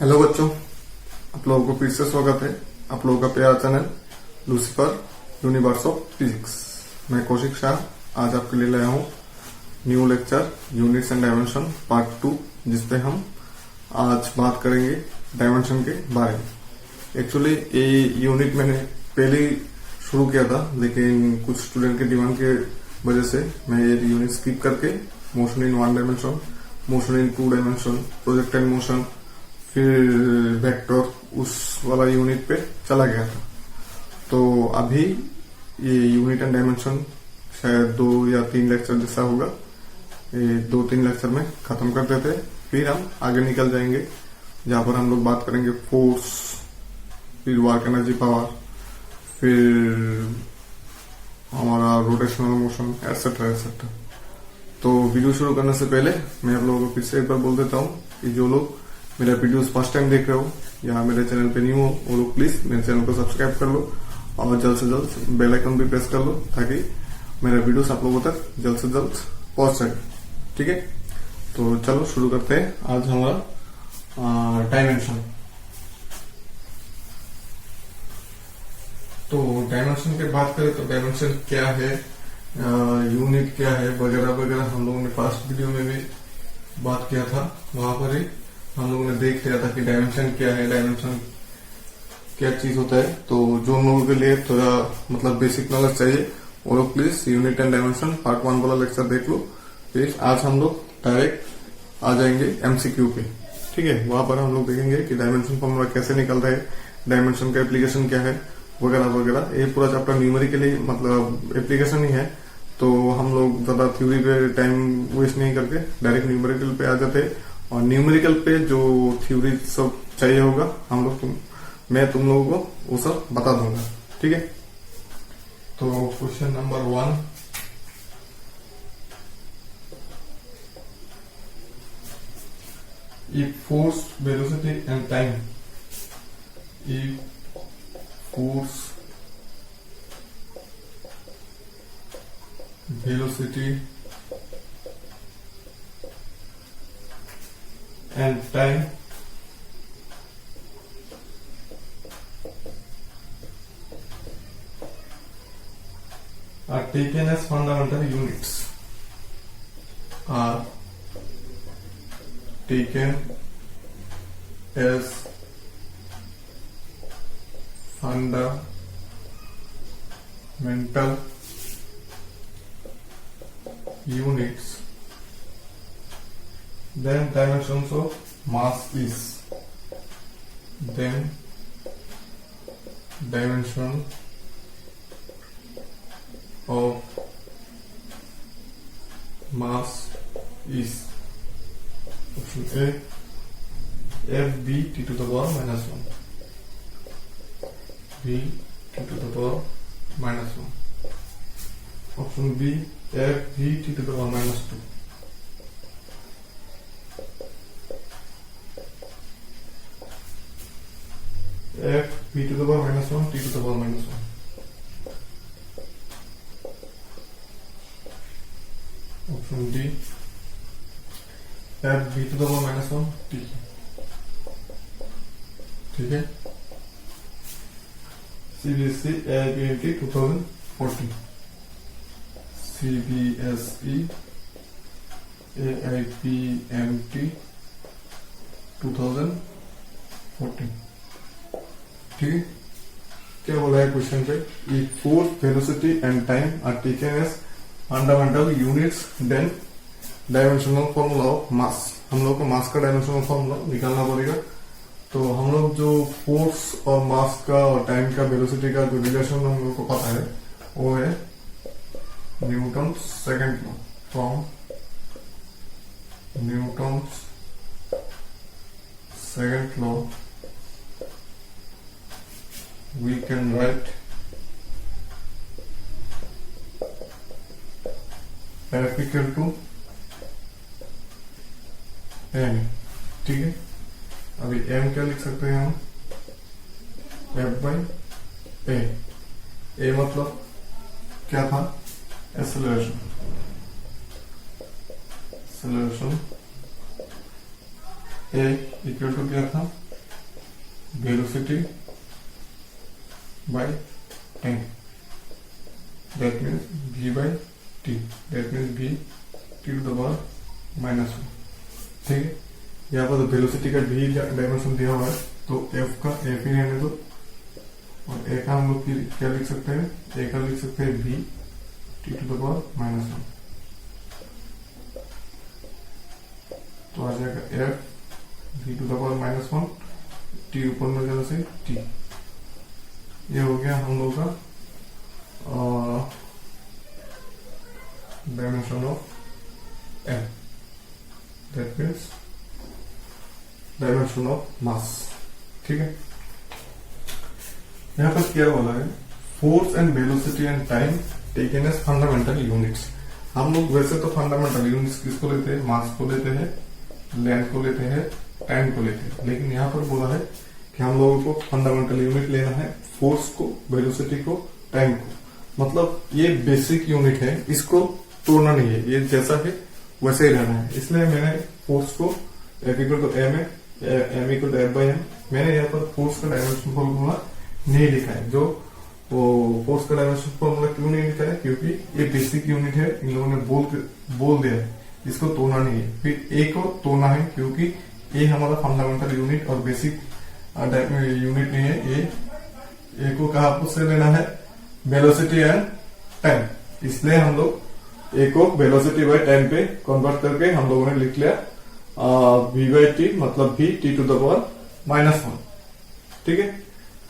Hello बच्चों, आप लोगों को फिर से स्वागत है आप लोगों का प्यारा channel Lucifer universe of physics. मैं कौशिक शाह आज आपके लिए लाया हूँ new lecture units and dimension part 2, जिसपे हम आज बात करेंगे डायमेंशन के बारे में। एक्चुअली ये यूनिट मैंने पहले ही शुरू किया था, लेकिन कुछ स्टूडेंट के डिमांड के वजह से मैं ये यूनिट स्किप करके motion in 1 dimension, motion in 2 dimension, projected motion, फिर वेक्टर उस वाला यूनिट पे चला गया था। तो अभी ये यूनिट एंड डायमेंशन शायद 2 या 3 लेक्चर जैसा होगा, ये 2-3 लेक्चर में खत्म कर देते, फिर हम आगे निकल जाएंगे जहां पर हम लोग बात करेंगे फोर्स, फिर वर्क एनर्जी पावर, फिर हमारा रोटेशनल मोशन एटसेट्रा एटसेट्रा। तो वीडियो शुरू करने से पहले मैं आप लोगों को फिर से एक बार बोल देता हूँ कि जो लोग मेरा वीडियोस फर्स्ट टाइम देख रहे हो या मेरे चैनल पे न्यू हो वो लोग प्लीज मेरे चैनल को सब्सक्राइब कर लो और जल्द से जल्द बेल आइकन भी प्रेस कर लो, ताकि मेरा वीडियोस आप लोगों तक जल्द से जल्द पहुंच सके। ठीक है, तो चलो शुरू करते हैं आज हमारा डायमेंशन। तो डायमेंशन की बात करें तो डायमेंशन क्या है, यूनिट क्या है वगैरह वगैरह हम लोगों ने फास्ट वीडियो में भी बात किया था। वहां पर ही हम लोगों ने देख लिया था कि डायमेंशन क्या है, डायमेंशन क्या चीज होता है। तो जो लोगों के लिए थोड़ा मतलब बेसिक नॉलेज चाहिए वो लोग please unit and dimension part 1 वाला लेक्चर देख लो। फिर आज हम लोग डायरेक्ट आ जाएंगे एमसीक्यू पे। ठीक है, वहां पर हम लोग देखेंगे कि डायमेंशन फॉर्मूला कैसे निकलता है, डायमेंशन का एप्लीकेशन क्या है वगैरह वगैरह। ये पूरा चैप्टर न्यूमेरिकली मतलब एप्लीकेशन ही है, तो हम लोग ज्यादा थ्योरी पे टाइम वेस्ट नहीं करके डायरेक्ट न्यूमेरिकल पे आ जाते हैं। और न्यूमेरिकल पे जो थ्योरी सब चाहिए होगा मैं तुम लोगों को वो सब बता दूंगा। ठीक है, तो question number 1, if force, velocity and time, if force, velocity and time are taken as fundamental units, are taken as fundamental units, then dimensions of mass is, then dimension of mass is option A, FB t to the power minus 1, B t to the power minus 1, option B, FB t to the power minus 2, F b to the power minus 1, t to the power minus 1. Option D, F b to the power minus 1, t. ठीक है, CBSE AIPMT 2014, CBSE AIPMT 2014। ठीक है, क्या बोला है question पे, if force, velocity and time are taken as fundamental units, then dimensional formula of mass। हम लोग को मास का डायमेंशनल फॉर्मूला निकालना पड़ेगा। तो हम लोग जो फोर्स और मास का और टाइम का वेलोसिटी का जो रिलेशन हम लोग को पता है वो है Newton second law, from Newton second law we can write F equal to m। ठीक है, अभी m क्या लिख सकते हैं हम, F by a मतलब क्या था, एक्सेलरेशन, A इक्वल टू क्या था, velocity by time, that means v by T, that means v t to the power -1। ठीक है, यहाँ पर तो वेलोसिटी का v डायमेंशन दिया हुआ है, तो f का f ही रहने दो, और a का हम लोग क्या लिख सकते हैं, a का लिख सकते हैं v t to the power -1। तो आ जाएगा f v to the power -1, t ऊपर में जाने से t। ये हो गया हम लोग का dimension of m, that means dimension of mass. ठीक है, यहाँ पर क्या बोला है, force and velocity and time taken as fundamental units. हम लोग वैसे तो फंडामेंटल यूनिट्स किसको लेते हैं, मास को लेते हैं, लेंथ को लेते हैं, टाइम को लेते हैं, लेकिन यहाँ पर बोला है कि हम लोगों को फंडामेंटल यूनिट लेना है फोर्स को, वेलोसिटी को, टाइम को। मतलब ये बेसिक यूनिट है, इसको तोड़ना नहीं है, ये जैसा है वैसे ही रहना है। इसलिए मैंने फोर्स को F इक्वल टू m है, m equal to F by m, मैंने यहाँ पर फोर्स का डायमेंशन फॉर्मूला नहीं लिखा है। जो वो फोर्स का डायमेंशन फॉर्मूला क्यों नहीं लिखा है, क्योंकि ये बेसिक यूनिट है, इन लोगों ने बोल दिया है इसको तोड़ना नहीं है। फिर ए को तोड़ना है, क्योंकि ये हमारा फंडामेंटल यूनिट और बेसिक यूनिट नहीं है। ए को कहा आपको से लेना है, वेलोसिटी एंड टाइम, इसलिए हम लोग ए को वेलोसिटी बाय टाइम पे कन्वर्ट करके हम लोगों ने लिख लिया v बाई टी, मतलब v t to the power -1। ठीक है,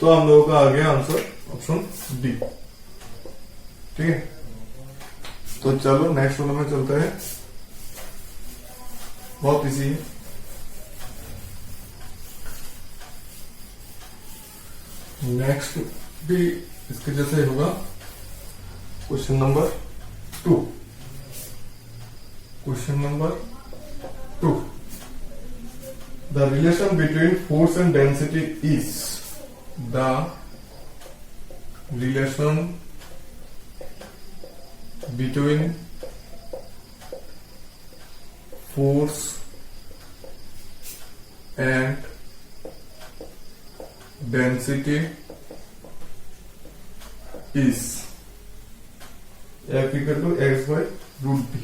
तो हम लोगों का आ गया आंसर ऑप्शन डी। ठीक है, तो चलो नेक्स्ट वाला में चलते हैं, बहुत इजी है। नेक्स्ट भी इसके जैसे होगा, question number 2। Question number 2, the relation between force and density is, the relation between force and density is F equal to x by root b,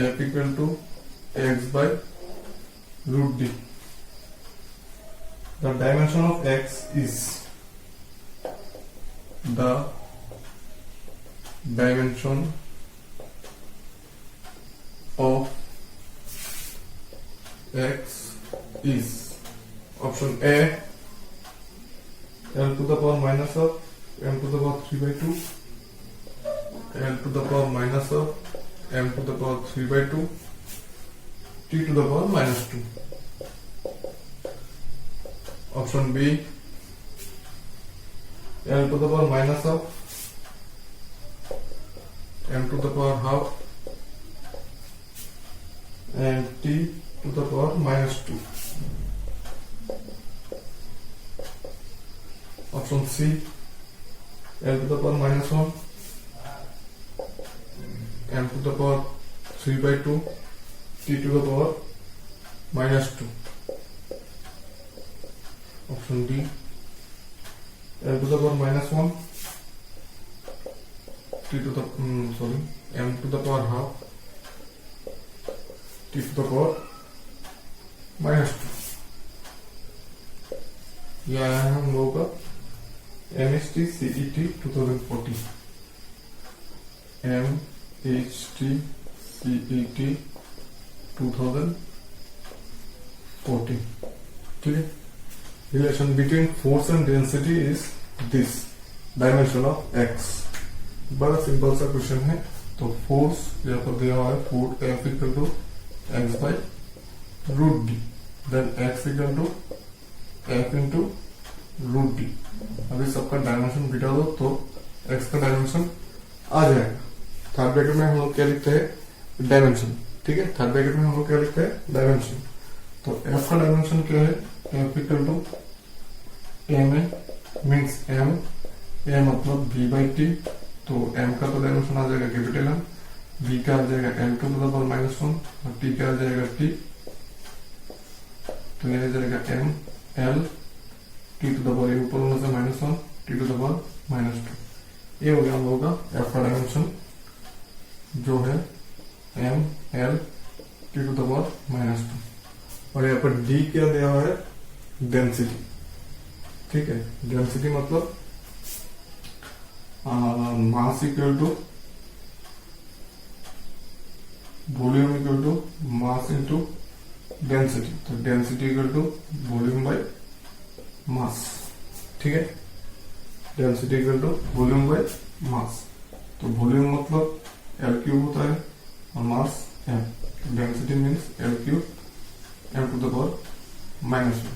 F equal to x by root d। The dimension of x is, the dimension of x is, option A l to the power minus of m to the power 3 by 2, l to the power minus of m to the power 3 by 2, t to the power -2। Option B l to the power minus of m to the power half and t to the power -2। Option C l to the power -1 m to the power 3 by 2 t to the power -2। Option D l to the power -1 t to the m to the power half t to the power -2। यह आया है हम लोगों का MHT CET 2014, MHT CET 2014। ठीक है, relation between force and density is this, dimension of x। बड़ा simple सा क्वेश्चन है। तो फोर्स यहाँ पर दिया हुआ है, force F equal to X by root D, then x equal to F into root D. अभी सबका डायमेंशन बिठा दो तो x का डायमेंशन आ जाएगा। थर्ड ब्रैकेट में हम लोग क्या लिखते हैं, डायमेंशन। ठीक है, थर्ड ब्रैकेट में हम लोग क्या लिखते हैं, डायमेंशन। तो f का डायमेंशन क्या है, F इक्वल टू m है, मीन्स m, a मतलब v बाई टी, तो m का तो डायमेंशन आ जाएगा कैपिटल M, v का आ जाएगा l टू द पावर -1 और t का आ जाएगा t, तो ये आ जाएगा m L T to the power, ये ऊपर होने से -1 टी टू द पावर -2। ये हो गया हम लोगों का एफ का डायमेंशन जो है M L T to the power -2। और यहाँ पर डी क्या दिया हुआ है, डेंसिटी। ठीक है, डेंसिटी मतलब mass equal to volume equal to mass into density. तो density equal to volume by mass. ठीक है, density equal to volume by mass. तो वॉल्यूम मतलब एल क्यूब होता है और mass M. Density means L cube M to the power -1।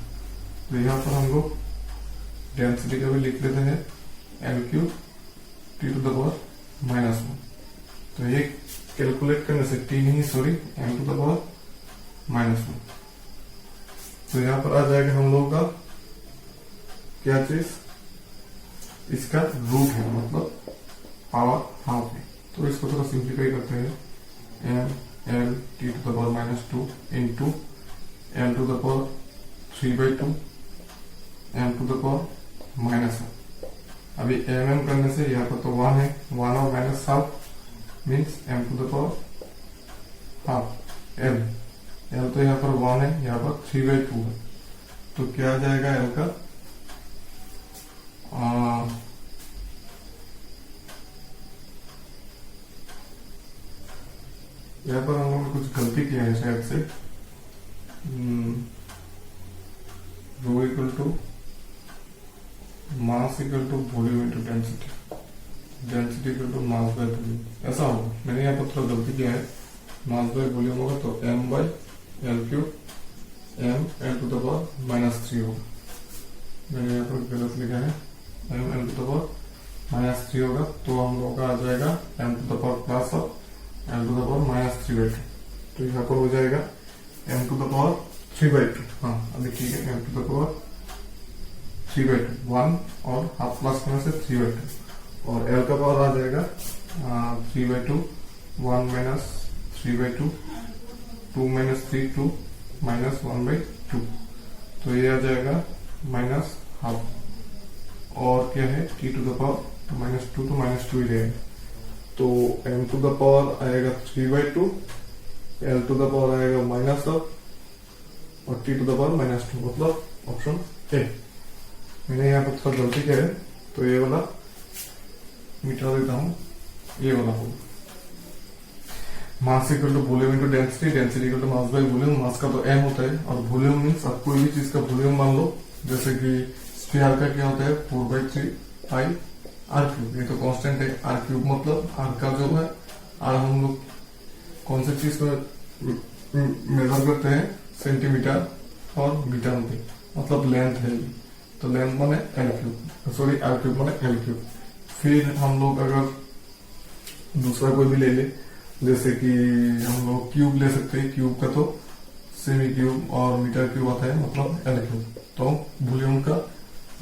तो यहाँ पर हम लोग डेंसिटी का भी लिख लेते हैं L cube T to the power -1। तो ये कैलकुलेट करने से टी नहीं sorry M to the power -1। तो यहाँ पर आ जाएगा हम लोग का क्या चीज, इसका रूट है मतलब पावर हाफ है। तो इसको थोड़ा सिंप्लीफाई करते हैं, M L T to the power -2 into L to the power 3/2 M to the power -1। अभी एम करने से यहाँ पर तो 1 है, 1 और -1/2 means M to the power half L. L तो यहाँ पर 1 है, यहाँ पर 3/2 है। तो क्या आ जाएगा एल का, यहाँ पर हम लोगों ने कुछ गलती किया है शायद से। Rho equal to mass equal to volume into density, density equal to mass by volume, ऐसा होगा। मैंने यहाँ पर थोड़ा गलती किया है, मास बाय वॉल्यूम होगा तो M by L cube M L to the power -3 होगा। मैंने यहाँ पर गलत लिखा है, M L to the power -3 होगा। तो हम लोग का आ जाएगा M to the power plus of L to the power -3/2। तो यहाँ पर हो जाएगा एम टू द पावर 3/2। हाँ अभी ठीक है, एम टू द पावर 3/2, 1 और हाफ प्लस करने से 3/2। और एल का पावर आ जाएगा 3/2, 1 - 3/2, 2 - 3 2 -1/2। तो ये आ जाएगा -हाफ। और क्या है टी टू द पावर -2 तो -2 ही रहेगा। तो एम टू द पावर आएगा 3/2, एल टू द पावर आएगा -1 और टी टू द पावर -2 मतलब ऑप्शन ए। मैंने यहाँ पर थोड़ा गलती किया है तो ये वाला मिटा देता हूँ, ये वाला होगा। Mass equal to volume into density, density equal to mass by volume. Mass का तो एम होता है और वॉल्यूम मीन्स आप कोई भी चीज का वॉल्यूम मान लो, जैसे कि स्फीयर का क्या होता है 4/3 पाई आर क्यूब। ये तो कांस्टेंट है, आर क्यूब मतलब आर का जो है, आर हम लोग कौन सी चीज को मेजर करते हैं, सेंटीमीटर और मीटर में, मतलब लेंथ है। तो लेंथ माने L cube, sorry R cube माने एल क्यूब। फिर हम लोग अगर दूसरा कोई भी ले ले, जैसे कि हम लोग क्यूब ले सकते हैं, क्यूब का तो सेमी क्यूब और मीटर क्यूब आता है मतलब एल क्यूब। तो वॉल्यूम का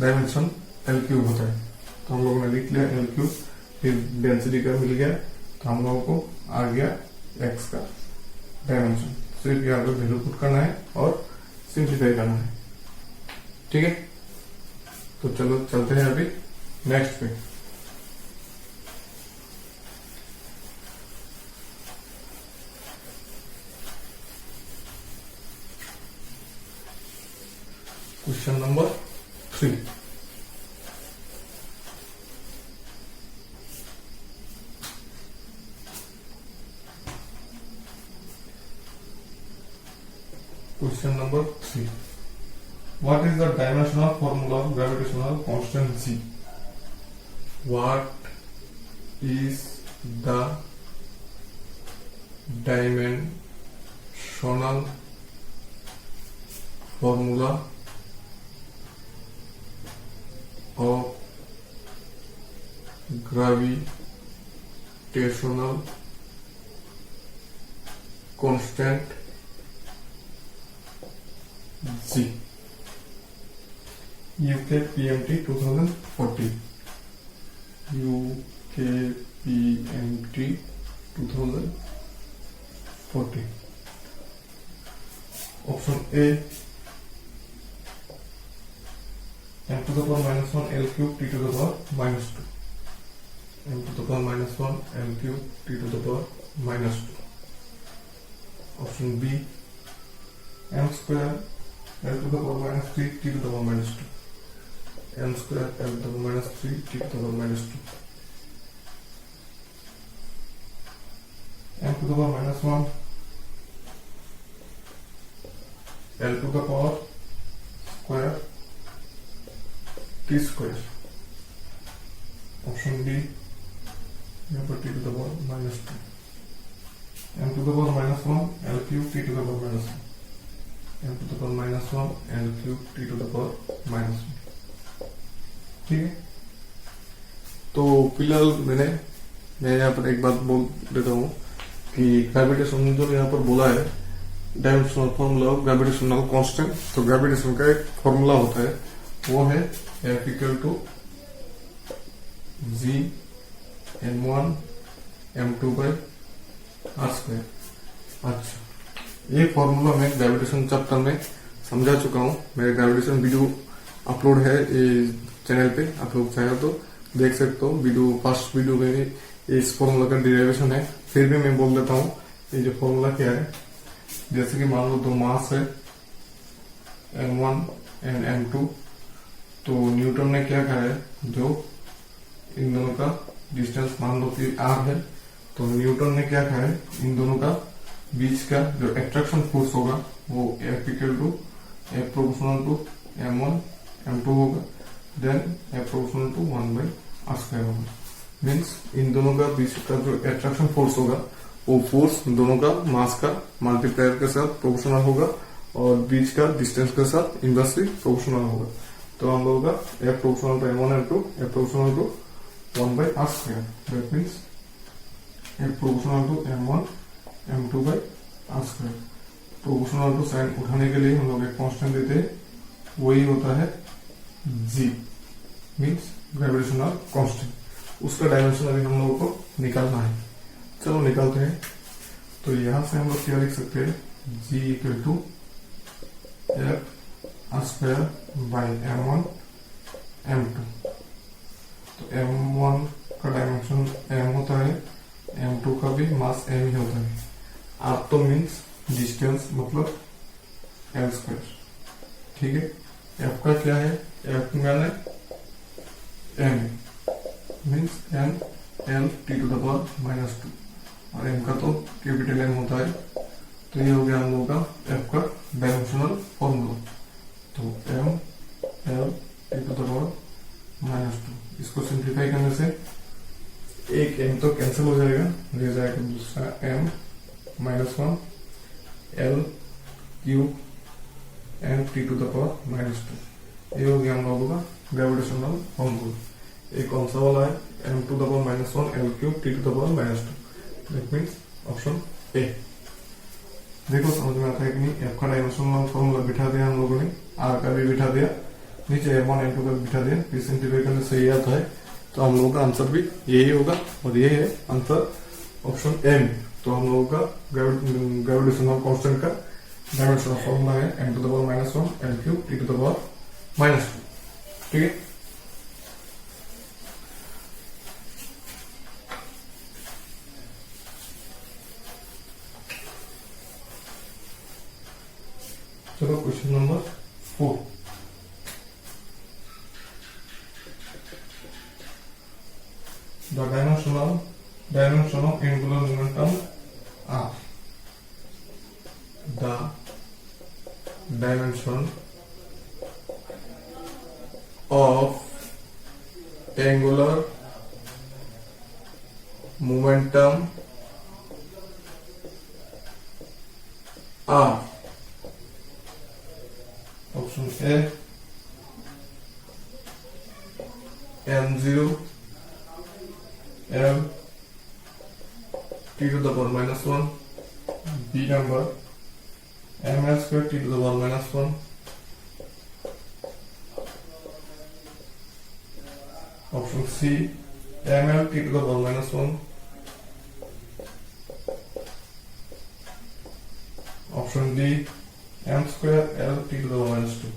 डायमेंशन एल क्यूब होता है। तो हम लोगों ने लिख लिया एल क्यूब, फिर डेंसिटी का मिल गया, तो हम लोगों को आ गया एक्स का डायमेंशन। सिर्फ यहाँ पर वैल्यू पुट करना है और सिंप्लीफाई करना है। ठीक है, तो चलो चलते हैं अभी नेक्स्ट पे। Question number 3। Question number 3. What is the dimensional formula of gravitational constant G? What is the dimensional formula of gravitational constant G? UK PMT 2014. UK PMT 2014. Option A m to the power minus 1 L cube t to the power minus 2. m to the power minus 1 L cube t to the power minus 2. Option B, m square L to the power minus 3 t to the power minus 2. m square L to the power minus 3 t to the power minus 2. m to the power minus 1 L to the power square t square. Option D, यहाँ पर t to the power minus 2. m to the power minus 1 L cube t to the power minus 1. m to the power minus 1 L cube t to the power minus 1. ठीक है, तो फिलहाल मैं यहाँ पर एक बात बोल देता हूँ कि ग्रेविटेशन जो यहाँ पर बोला है dimensional formula of gravitational constant, तो ग्रेविटेशन का एक फॉर्मूला होता है, वो है F equal to G m1 m2 by r square. अच्छा, ये फॉर्मूला मैं ग्रेविटेशन चैप्टर में समझा चुका हूँ। मेरे ग्रेविटेशन वीडियो अपलोड है ये चैनल पे, आप लोग चाहे तो देख सकते हो। वीडियो फर्स्ट वीडियो में इस फॉर्मूला का डेरिवेशन है। फिर भी मैं बोल देता हूँ ये जो फॉर्मूला क्या है। जैसे कि मान लो दो मास है m1 एंड m2, तो न्यूटन ने क्या कहा है, जो इन दोनों का डिस्टेंस मान लो कि r है, तो न्यूटन ने क्या कहा है, इन दोनों का बीच का जो एट्रैक्शन फोर्स होगा वो F equal to F proportional to m1 m2 होगा, then F proportional to 1 by r square होगा। मीन्स इन दोनों का बीच का जो एट्रैक्शन फोर्स होगा वो फोर्स दोनों का मास का मल्टीप्लायर के साथ प्रोपोर्शनल होगा और बीच का डिस्टेंस के साथ इनवर्सली प्रोपोर्शनल होगा। तो हम लोगों का F proportional to m1 m2 F proportional to 1 by r square, that means F proportional to m1 m2 by r square. Proportional to sign उठाने के लिए हम लोग एक कांस्टेंट देते हैं, वही होता है G, मीन्स ग्रेविटेशनल कांस्टेंट। उसका डायमेंशन अभी हम लोगों को निकालना है। चलो निकालते हैं। तो यहां से हम लोग क्या लिख सकते हैं, G equal to F r square by m1 m2। तो m1 का डायमेंशन m होता है, m2 का भी मास m ही होता है। r तो मीन्स डिस्टेंस मतलब l स्क्वायर, ठीक है। f का क्या है, f मैंने m means m l t to the power minus 2 और m का तो कैपिटल M होता है। तो ये हो गया हम लोगों का f का डायमेंशनल फॉर्मूला। तो m l t to the power minus 2, इसको सिंप्लीफाई करने से एक m तो कैंसिल हो जाएगा, ले जाएगा दूसरा m minus 1 l cube m t to the power minus 2। ये हो गया हम लोगों का ग्रेविटेशनल फॉर्मूला। एक कौन सा वाला है, m to the power minus 1 l cube t to the power minus 2, that means option A. देखो समझ में आता है कि नहीं। f का डायमेंशनल फॉर्मूला बिठा दिया हम लोगों ने, r का भी बिठा दिया, नीचे m1 m2 का बिठा दिया, फिर सिंप्लीफाई करने से ये आता है। तो हम लोगों का आंसर भी यही होगा और ये है आंसर ऑप्शन एम। तो हम लोगों का ग्रेविटेशनल कांस्टेंट का डायमेंशनल फॉर्मूला है m to the power minus 1 l cube t to the power minus 2, ठीक है। चलो question number 4। The dimension of angular momentum R. The dimension of angular momentum R. Option A m0 m t to the power minus 1, B number ml square t to the power minus 1, option C ml t to the power minus 1, option D m square l t to the power minus 2।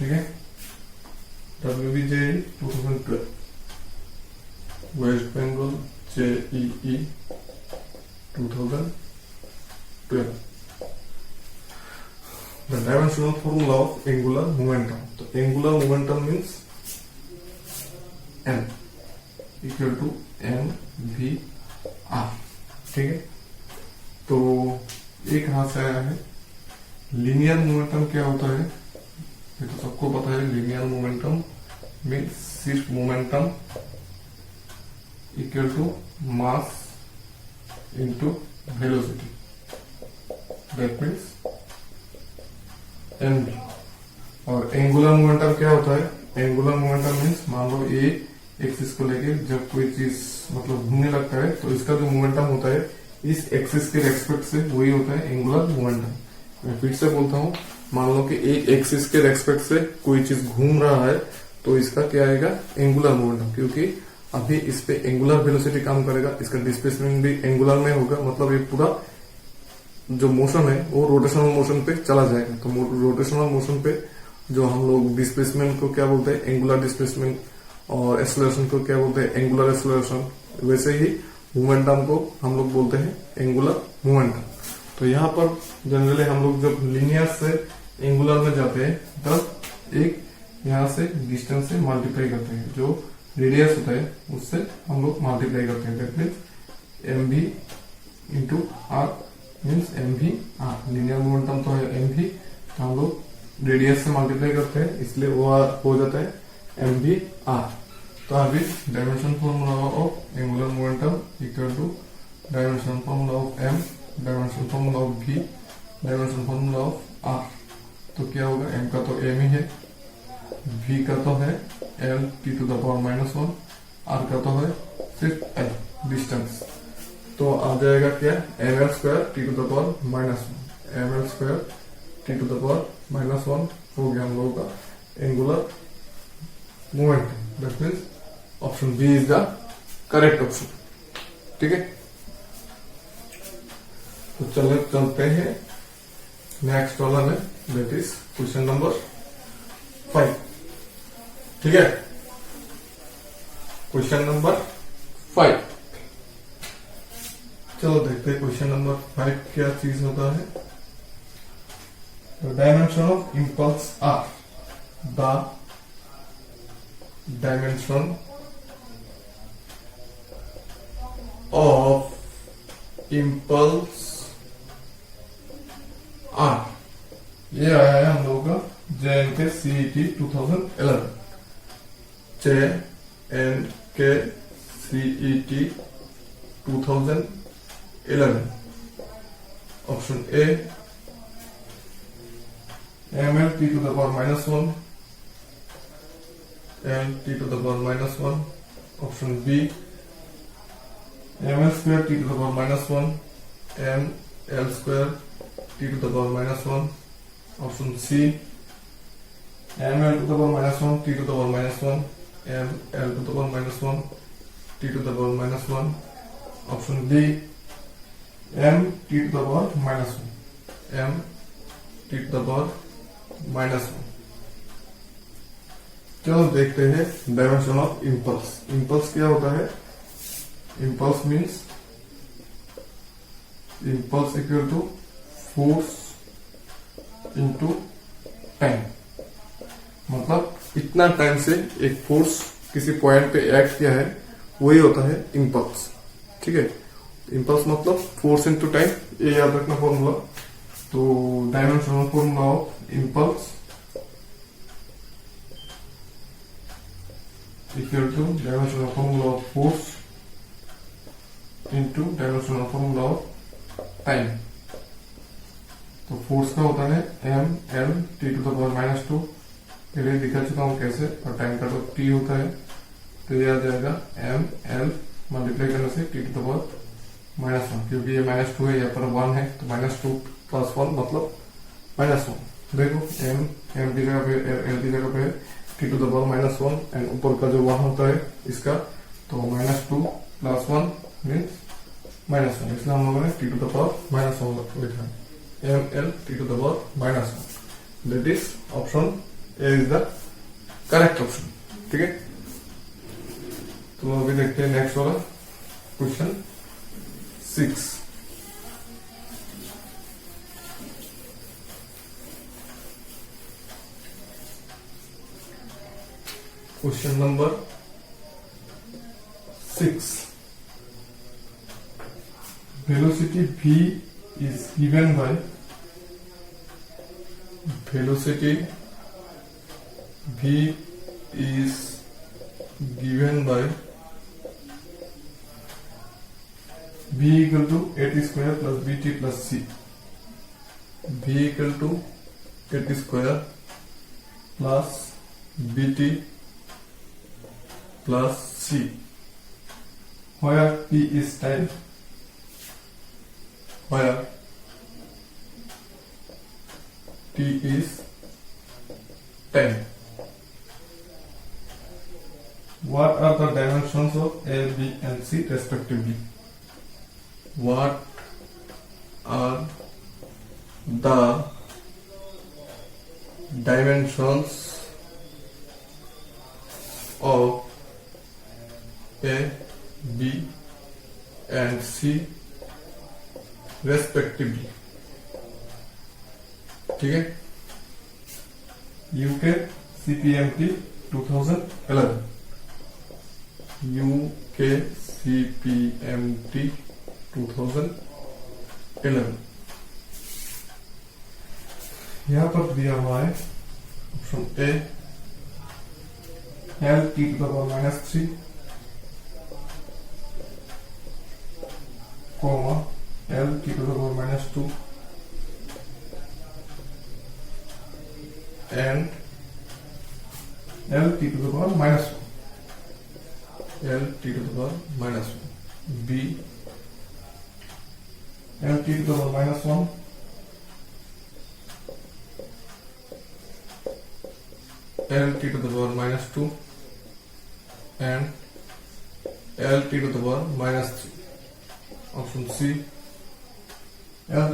ठीक है, WBJE 2012, West Bengal JEE 2012। The dimensional formula of angular momentum, तो angular momentum means m equal to mvr, ठीक है। तो ये कहां से आया है? लीनियर मोमेंटम क्या होता है ये तो सबको पता है। लीनियर मोमेंटम मीन्स सिर्फ momentum equal to mass into velocity, that means mv। और एंगुलर मोमेंटम क्या होता है? एंगुलर मोमेंटम मीन्स मान लो ये एक्सिस को लेके जब कोई चीज मतलब घूमने लगता है तो इसका जो मोमेंटम होता है इस एक्सिस के रेस्पेक्ट से वही होता है एंगुलर मोमेंटम। मैं फिर से बोलता हूँ, मान लो कि एक एक्सिस के रेस्पेक्ट से कोई चीज घूम रहा है तो इसका क्या आएगा? एंगुलर मोमेंटम, क्योंकि अभी इस पे एंगुलर वेलोसिटी काम करेगा, इसका डिस्प्लेसमेंट भी एंगुलर में होगा, मतलब ये पूरा जो मोशन है वो रोटेशनल मोशन पे चला जाएगा। तो रोटेशनल मोशन पे जो हम लोग डिस्प्लेसमेंट को क्या बोलते हैं? एंगुलर डिस्प्लेसमेंट, और एक्सेलरेशन को क्या बोलते हैं? Angular acceleration. वैसे ही मोमेंटम को हम लोग बोलते हैं एंगुलर मोमेंटम। तो यहाँ पर जनरली हम लोग जब लिनियर से एंगुलर में जाते हैं तब एक यहाँ से डिस्टेंस से मल्टीप्लाई करते हैं, जो रेडियस होता है उससे हम लोग मल्टीप्लाई करते हैं, that means mv into R means mv R. Linear momentum तो है mv, तो हम लोग रेडियस से मल्टीप्लाई करते हैं, इसलिए वो हो जाता है mv आर। तो अभी dimension formula of angular momentum equal to dimension formula of m, dimension formula of v, dimension formula of r। तो क्या होगा? m का तो m ही है, v का तो है l t to the power -1, r का तो है सिर्फ l डिस्टेंस। तो आ जाएगा क्या? ml square t to the power -1, ml square t to the power -1 हो गया हम लोगों का angular momentum. That means option B is the correct option, ठीक है। तो चलते हैं नेक्स्ट वाला में, दैट इज क्वेश्चन नंबर 5, ठीक है। क्वेश्चन नंबर 5, चलो देखते हैं क्वेश्चन नंबर 5 क्या चीज होता है। Dimension of impulse are, the dimension of impulse are, ये आया है हम लोगों का JNK CET 2011, JNK CET 2011। Option A ml t to the power -1, l t to the power -1। Option B ml square t to the power -1, m l square t to the power -1। Option C ml to the power -1 t to the power -1, m l to the power -1 t to the power -1। Option D m t to the power -1, m t to the power -1। चलो देखते हैं dimension of impulse. Impulse क्या होता है? Impulse means impulse equal to force into time, मतलब इतना time से एक फोर्स किसी पॉइंट पे एक्ट किया है वही होता है इम्पल्स, ठीक है। इम्पल्स मतलब फोर्स इंटू टाइम, ये याद रखना फॉर्मूला। तो dimensional formula of impulse equal to dimensional formula of force into dimensional formula of time. तो फोर्स का होता है m l t to the power -2, पहले दिखा चुका हूं कैसे, और टाइम का तो t होता है, तो ये आ जाएगा m l मल्टीप्लाई करने से t टू द पावर -1, क्योंकि ये -2 है, यहाँ पर 1 है, तो -2 + 1 मतलब -1। देखो m की जगह पे l की जगह पे t to the power -1, and ऊपर का जो 1 होता है इसका, तो -2 + 1 मीन्स -1, इसलिए हम लोगों ने t टू द पावर -1 लिखा है, m l t to the power -1। That is option A is the correct option. ठीक है, तो अभी देखते हैं नेक्स्ट वाला question 6। Question number 6, velocity v is given by velocity v is given by v equal to at square plus bt plus c। v equal to at square plus bt plus c, where t is time, where t is 10. What are the dimensions of A, B and C respectively? What are the dimensions of A, B and C respectively? ठीक है, UK CPMT 2011, UK CPMT 2011। यहां पर दिया हुआ है option A L t to the power -3, comma L t to the power -2 and L t to the power -1, L t to the power -1, B L t to the power -1, L t to the power -2 and L t to the power -3। Option C, L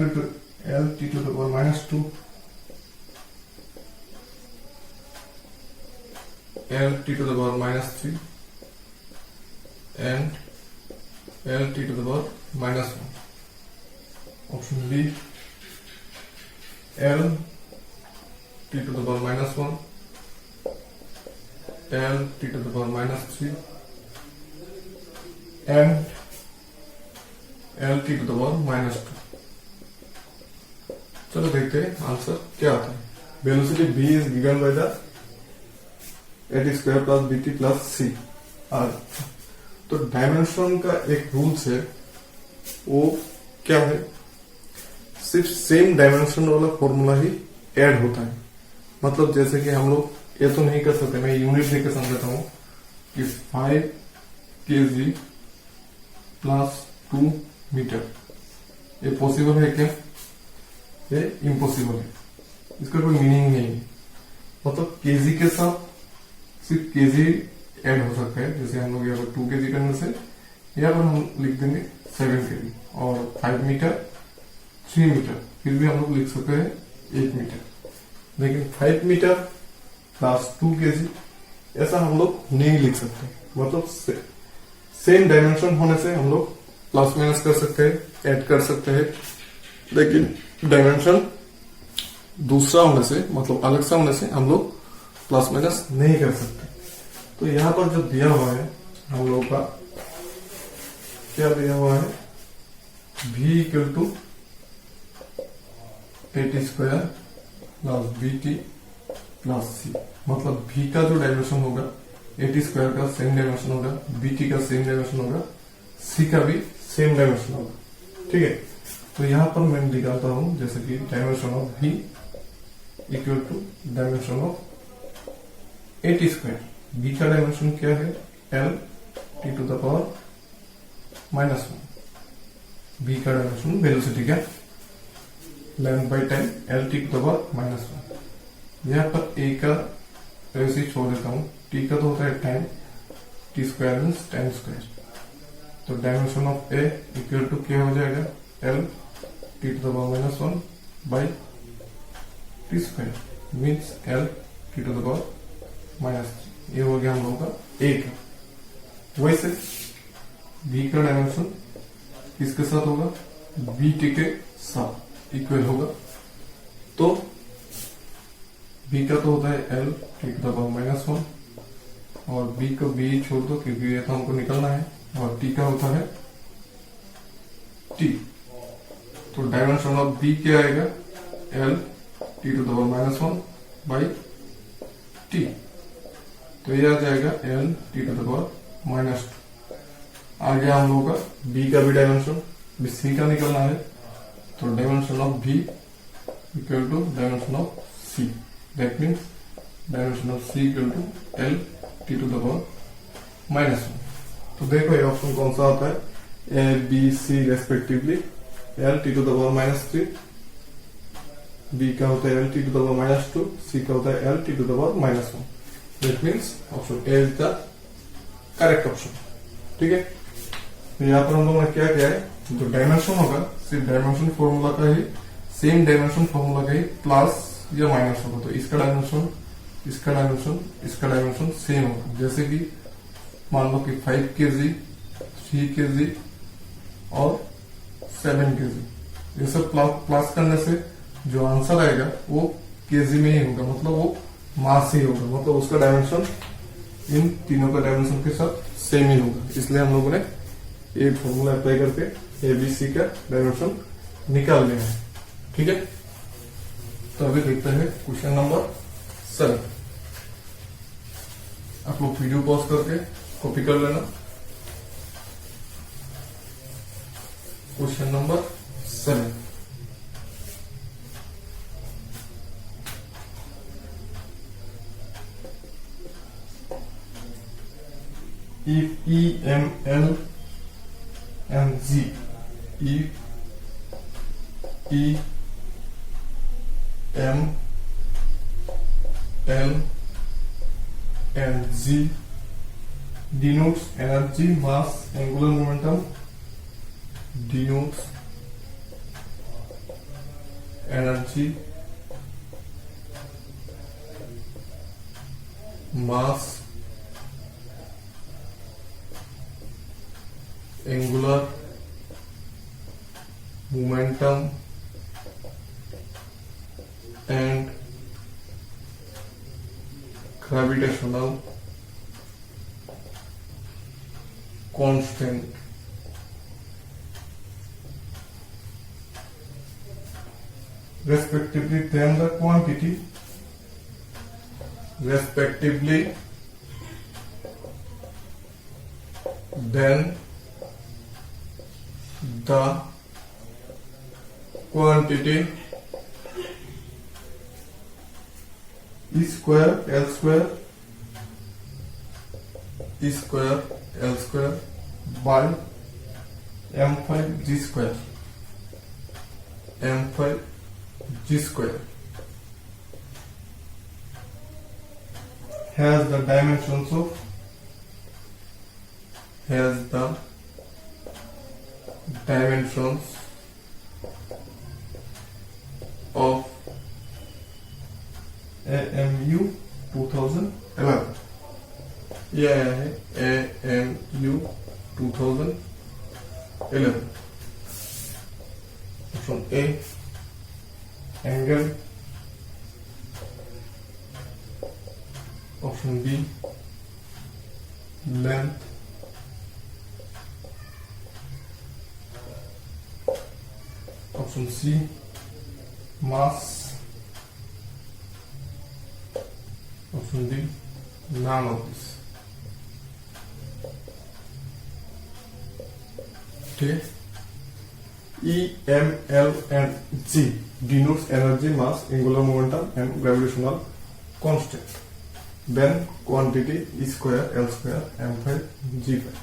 t to the power -2, L t to the power -3 and L t to the power -1। Option B, L t to the power -1, L t to the power -3 and L t to the power -2। चलो देखते हैं answer क्या आता है। Velocity v is given by the at square plus BT plus C are. तो dimension का एक rules है, वो क्या है, सिर्फ सेम डायमेंशन वाला फॉर्मूला ही ऐड होता है। मतलब जैसे कि हम लोग ये तो नहीं कर सकते, मैं यूनिट देकर समझाता हूं कि 5 kg प्लस 2 मीटर, ये पॉसिबल है क्या? ये इम्पॉसिबल है, इसका कोई मीनिंग नहीं है। मतलब केजी के साथ सिर्फ केजी ऐड हो सकता है। जैसे हम लोग यहाँ पर 2 kg करने से यहाँ पर हम लिख देंगे 7 kg, और 5 मीटर 3 मीटर, फिर भी हम लोग लिख सकते हैं 1 मीटर। लेकिन 5 मीटर प्लस 2 kg ऐसा हम लोग नहीं लिख सकते। मतलब सेम डायमेंशन होने से हम लोग प्लस माइनस कर सकते हैं, ऐड कर सकते हैं, लेकिन डायमेंशन दूसरा होने से, मतलब अलग सा होने से हम लोग प्लस माइनस नहीं कर सकते। तो यहां पर जो दिया हुआ है हम लोग का, क्या दिया हुआ है, v equal to 8 square plus BT plus C. मतलब v का जो डायमेंशन होगा 8 स्क्वायर का सेम डायमेंशन होगा, बीटी का सेम डायमेंशन होगा, सी का भी सेम डायमेंशन होगा। ठीक है, तो यहां पर मैं निकालता हूं जैसे कि dimension of v equal to dimension of 8 square. v का डायमेंशन क्या है, l t to the power -1। v का डायमेंशन वेलोसिटी का length by time l t to the power -1। यहाँ पर a का ऐसे ही छोड़ देता हूं, t का तो होता है time, t square means time square. तो dimension of a equal to क्या हो जाएगा, l t to the power -1 by t square means l T to the power minus 3। ये हो गया हम लोगों का ए का। वैसे बी का डायमेंशन किसके साथ होगा, बी टी के साथ इक्वल होगा। तो बी का तो होता है L T to the power minus 1 और बी को बी छोड़ दो क्योंकि ये तो हमको निकलना है, और टी का होता है टी। तो डायमेंशन ऑफ बी क्या आएगा, L T to the power minus 1 by T. तो ये आ जाएगा L T to the power minus 2। आ गया हम लोगों का बी का भी डायमेंशन, बी सी का निकलना है। तो dimension of B equal to dimension of C, that means dimension of C equal to L T to the power minus 1। तो देखो ये ऑप्शन कौन सा आता है, A B C respectively L T to the power minus 3, B का होता है L T to the power minus 2, C का होता है L T to the power minus 1। That means option A is the correct option. ठीक है, तो यहाँ पर हम लोगों ने क्या किया है, जो डायमेंशन होगा सिर्फ डायमेंशन फॉर्मूला का ही, सेम डायमेंशन फॉर्मूला का ही प्लस या माइनस होगा। तो इसका डायमेंशन, इसका डायमेंशन, इसका डायमेंशन सेम होगा। जैसे कि मान लो कि 5 kg, 3 kg और 7 kg, ये सब प्लस करने से जो आंसर आएगा वो केजी में ही होगा, मतलब वो मास ही होगा, मतलब उसका डायमेंशन इन तीनों का डायमेंशन के साथ सेम ही होगा। इसलिए हम लोगों ने ये फॉर्मूला अप्लाई करके ए बी सी का डायमेंशन निकाल लिया है। ठीक है, तो अभी देखते हैं क्वेश्चन नंबर 7। आप लोग वीडियो पॉज करके कॉपी कर लेना। Question number 7, if E, M, L and G, if E, M, L and G denotes energy, mass, angular momentum, denotes energy, mass, angular momentum and gravitational constant. Respectively, then the quantity, respectively, then the quantity E square L square E square L square by M5 G square M5 G square has the dimensions of dimensions of AMU 2011। यह है AMU 2011। Option A angle, option B length, option C mass, option D none of this। ठीक है, E, M, L and G denotes energy, mass, angular momentum and gravitational constant. Then quantity E square L square M5 G square।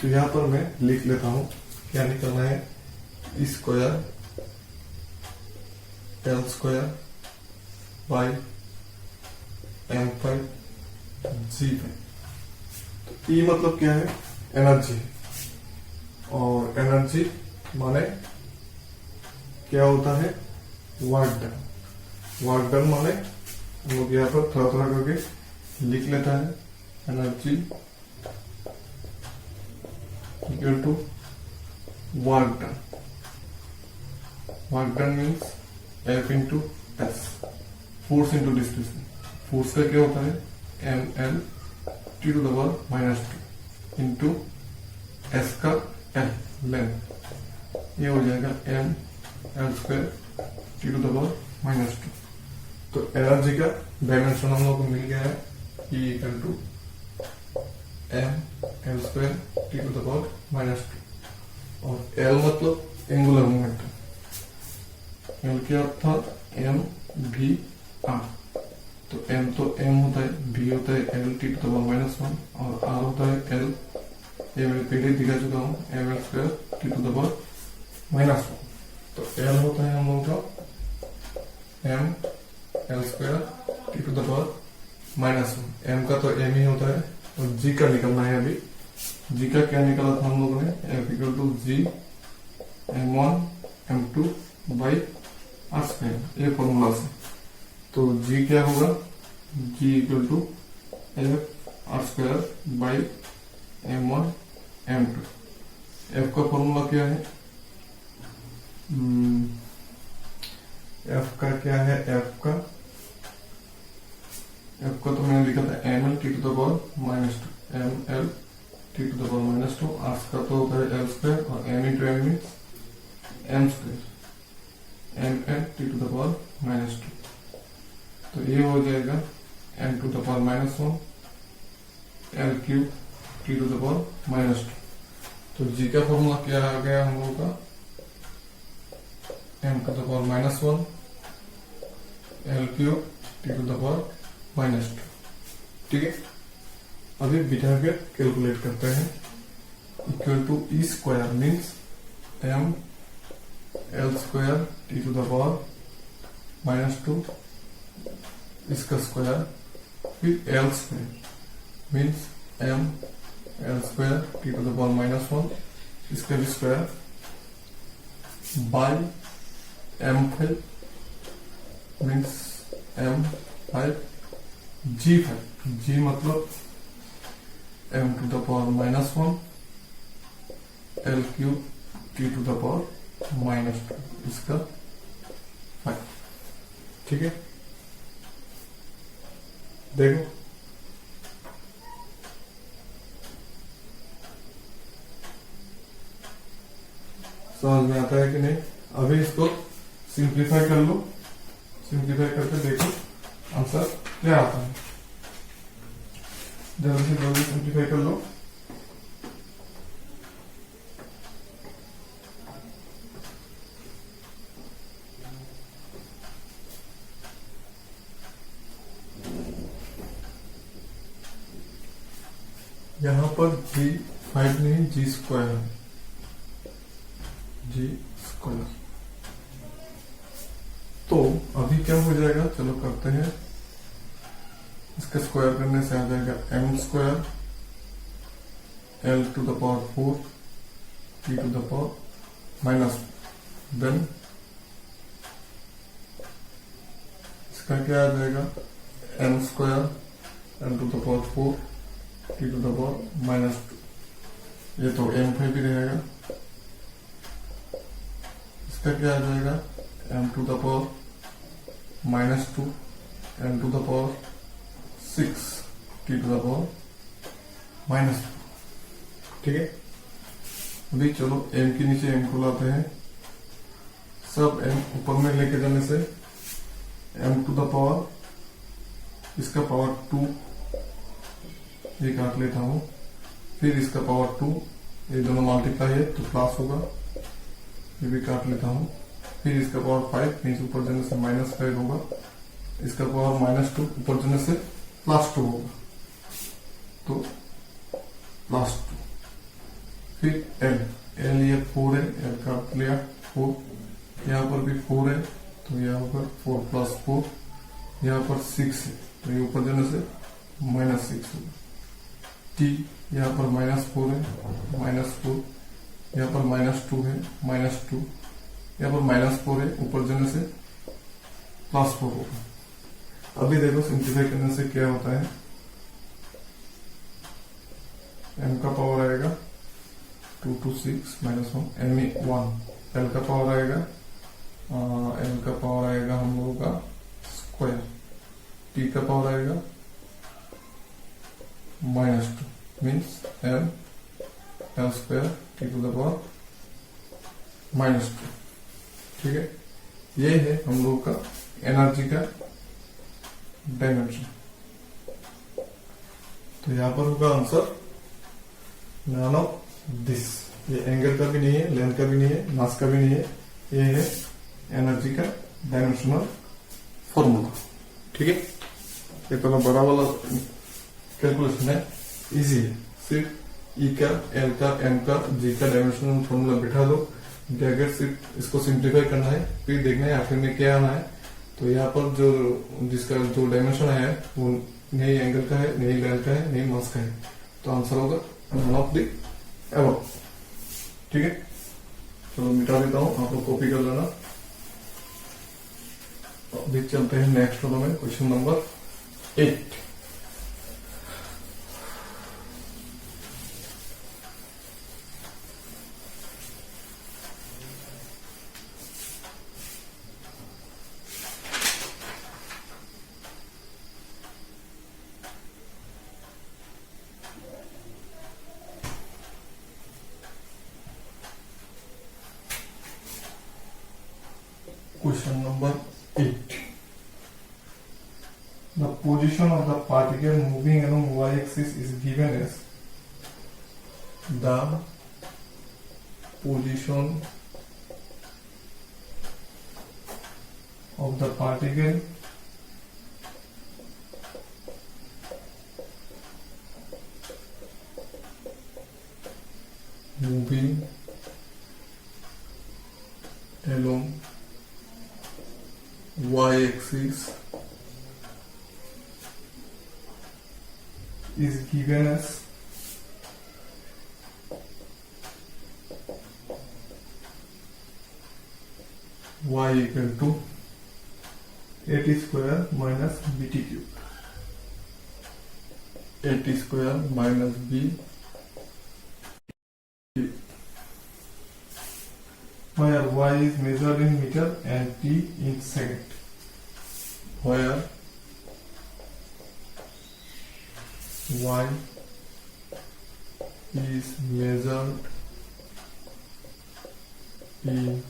तो यहाँ पर मैं लिख लेता हूँ क्या निकलना है, E square L square by M5 G5। तो E मतलब क्या है, एनर्जी, और एनर्जी माने क्या होता है, वर्क डन। वर्क डन माने हम लोग यहाँ पर थोड़ा थोड़ा करके लिख लेता है। Energy equal to work done. Work done means F into S, force into displacement. Force का क्या होता है ml t to the power -2 into S का l लेंथ, ये हो जाएगा m l square t to the power -2। तो energy का डायमेंशन हम लोग को मिल गया है E equal to m l square t to the power -2 और l मतलब एंगुलर मोमेंटम। L क्या था m v r, तो m तो m होता है, v होता है l t to the power -1 और r होता है l, ये मैं पहले दिखा चुका हूँ, m l square t to the power -1। तो l होता है हम लोग का m l square t to the power -1, m का तो m ही होता है और g का निकलना है। अभी g का क्या निकला था हम लोगों ने, f equal to g m1 m2 by r square, ये फॉर्मूला से। तो g क्या होगा, g equal to f r square by m1 m2। f का फॉर्मूला क्या है, f का क्या है, f का तो मैंने लिखा था ml t to the power -2, ml t to the power -2, r का तो होता है l स्क्वायर और m into m means m square, ml t to the power -2। तो ये हो जाएगा m to the power -1 l cube t to the power -2। तो g का फॉर्मूला क्या आ गया हम लोगों का, m to the power -1 l cube t to the power -2। ठीक है, अभी बिठा के कैलकुलेट करते हैं। Equal to E square means m l square t to the power -2, इसका स्क्वायर, फिर l square means m l square t to the power -1, इसका भी square, by m5 means m5 g5, g मतलब m to the power -1 l cube t to the power -2, इसका 5। ठीक है, देखो समझ में आता है कि नहीं। अभी इसको सिंप्लीफाई कर लो, सिंप्लीफाई करके देखो आंसर क्या आता है। जल्दी से जल्दी सिंप्लीफाई कर लो। यहां पर g5 नहीं g स्क्वायर है, g स्क्वायर। तो अभी क्या हो जाएगा, चलो करते हैं। इसका स्क्वायर करने से आ जाएगा m square l to the power 4 t to the power -, then इसका क्या आ जाएगा m square l to the power 4 t to the power -2, ये तो m5 भी रहेगा। इसका क्या आ जाएगा m to the power -2 m to the power 6 t to the power -2। ठीक है, अभी चलो m के नीचे m को लाते हैं, सब m ऊपर में लेके जाने से m टू द पावर, इसका पावर 2, ये काट लेता हूं, फिर इसका पावर 2, ये दोनों मल्टीप्लाई है तो प्लस होगा, ये भी काट लेता हूं, फिर इसका पावर 5 मीन्स ऊपर जाने से -5 होगा, इसका पावर -2 ऊपर जाने से +2 होगा, तो +2। फिर l ये 4 है, l काट लिया 4, यहाँ पर भी 4 है तो यहाँ पर 4 + 4, यहाँ पर 6 है तो ये ऊपर जाने से -6 होगा। t यहाँ पर -4 है, -4, यहाँ पर -2 है, -2, यहाँ पर -4 है, ऊपर जाने से +4 होगा। अभी देखो सिंप्लीफाई करने से क्या होता है, m का पावर आएगा 2 to 6 -1 m 1, l का पावर आएगा हम लोगों का स्क्वायर, t का पावर आएगा -2 means m l square t to the power -2। ठीक है, ये है हम लोग का एनर्जी का डायमेंशन। तो यहां पर होगा आंसर नॉन ऑफ दिस। ये एंगल का भी नहीं है, लेंथ का भी नहीं है, मास का भी नहीं है, ये है एनर्जी का डायमेंशनल फॉर्मूला। ठीक है, ये तो बड़ा वाला कैलकुलेशन है, इजी है। सिर्फ ई का, एल का, एम का, जी का डायमेंशनल फॉर्मूला बिठा दो, अगर सिर्फ इसको सिंप्लीफाई करना है, फिर देखना है आखिर में क्या आना है। तो यहाँ पर जो जिसका जो डायमेंशन है वो नहीं एंगल का है, नहीं लेंथ का है, नहीं मास का है, तो आंसर होगा नॉन ऑफ द अबव। ठीक है, चलो मिटा देता हूं, आप लोग कॉपी कर लेना। अभी चलते हैं नेक्स्ट वाला में, question number 8। Question number 8. The position of the particle moving along y-axis is given as the position of the particle moving along y-axis is given as y equal to at square minus bt cube, at square minus b where y is measured in meter and t in second, where y is measured in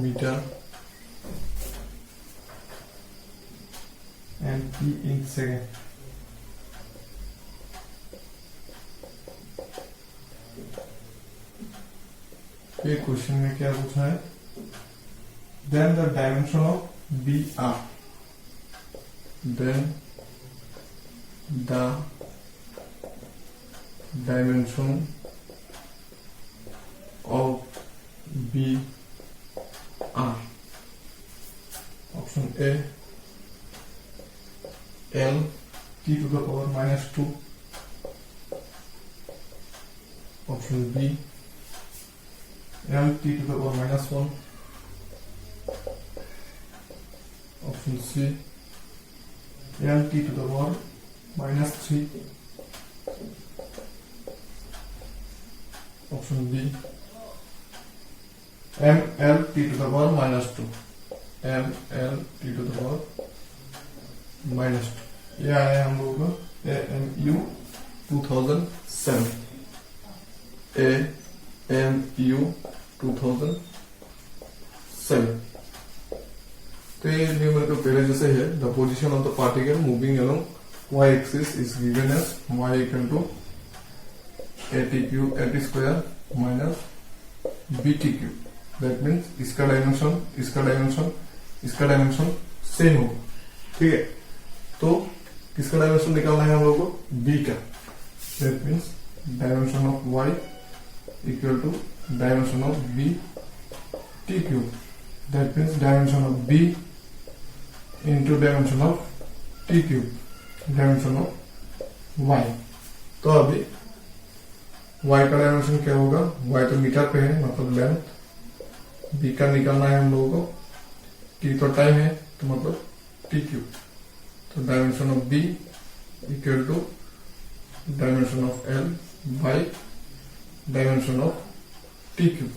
meter and t in second। ये question में क्या पूछा है, then the dimension of B are, then the dimension of B are. Option A L T to the power -2, option B L t to the power -1, option C L t to the power -3, option B M L t to the power -2, M L t to the power -2। ये आया है हम लोगों का AMU 2007, AMU 2007। तो ये numerical पहले जैसे है, the position of the particle moving along y axis is given as y equal to at square minus bt cube. That means इसका डायमेंशन सेम होगा। ठीक है, तो किसका डायमेंशन निकालना है हम लोग को, b का। That means dimension of y equal to dimension of b t cube, that means dimension of b into dimension of t cube, dimension of y। तो अभी y का डायमेंशन क्या होगा, y तो मीटर पे है मतलब लेंथ, b का निकालना है हम लोगों को, t तो टाइम है तो मतलब टी क्यूब। तो dimension of B equal to dimension of L by dimension of T cube.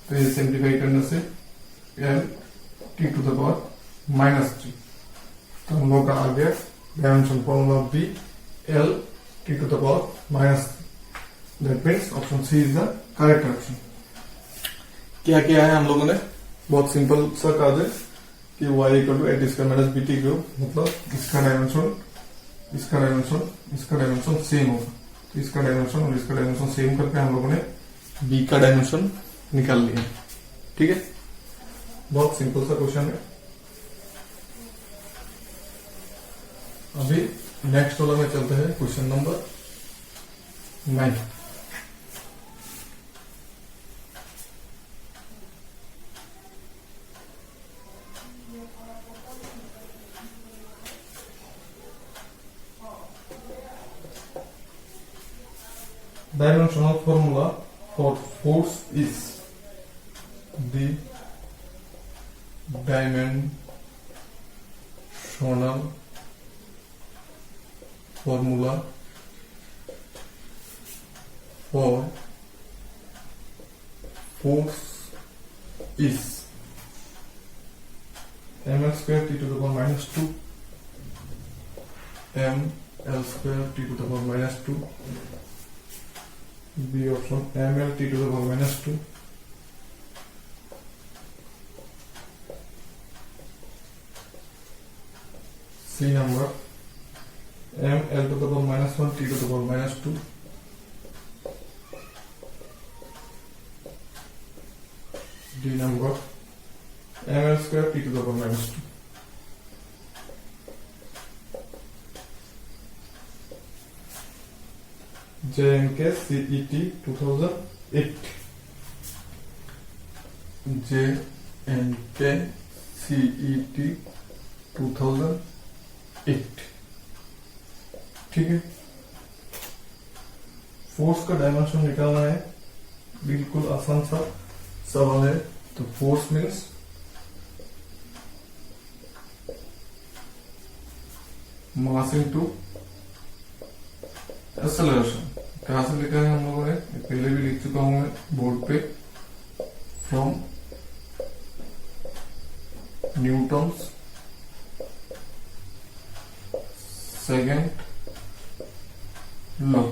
तो ये सिंप्लीफाई करने से L T to the power -3। तो हम लोग का आ गया dimension formula of B L T to the power -3। That means option C is the correct option. क्या किया है हम लोगों ने, बहुत सिंपल सा काज है कि y equal to A square minus B T cube, मतलब इसका डायमेंशन सेम होगा। तो इसका डायमेंशन और इसका डायमेंशन सेम करके हम लोगों ने b का डायमेंशन निकाल लिया। ठीक है, बहुत सिंपल सा क्वेश्चन है। अभी नेक्स्ट वाला में चलते हैं, question number 9। Dimensional formula for force is the dimensional formula for force is ml square t to the power -2 ml square t to the power -2 B option ml t to the power -2 C number ml to the power -1 t to the power -2 D number ml square t to the power -2। JNK CET 2008 JNK CET 2008। ठीक है, force का dimension निकालना है, बिल्कुल आसान सा सवाल है। तो force means mass into acceleration. कहां से लिखा है हम लोगों ने, पहले भी लिख चुका हूं मैं बोर्ड पे, फ्रॉम न्यूटन्स सेकेंड लॉ।